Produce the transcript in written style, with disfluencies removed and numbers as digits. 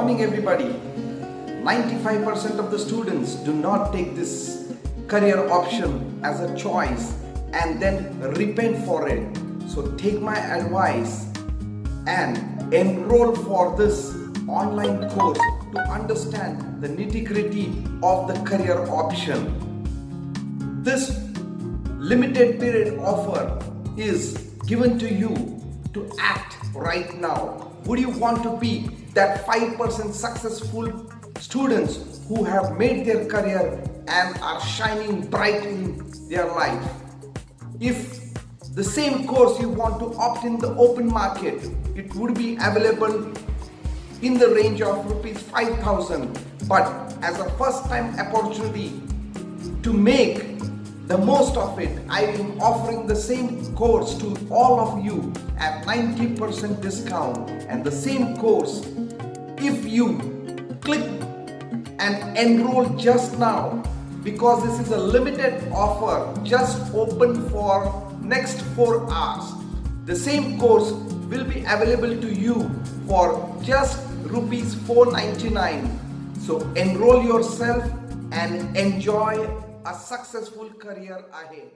morning, everybody. 95% of the students do not take this career option as a choice and then repent for it. So take my advice and enroll for this online course to understand the nitty-gritty of the career option. This limited period offer is given to you to act right now. Would you want to be that 5% successful students who have made their career and are shining bright in their life? If the same course you want to opt in the open market, it would be available in the range of rupees 5,000. But as a first time opportunity to make the most of it, I am offering the same course to all of you at 90% discount. And the same course, if you click and enroll just now, because this is a limited offer just open for next 4 hours, the same course will be available to you for just rupees 499. So enroll yourself and enjoy a successful career ahead.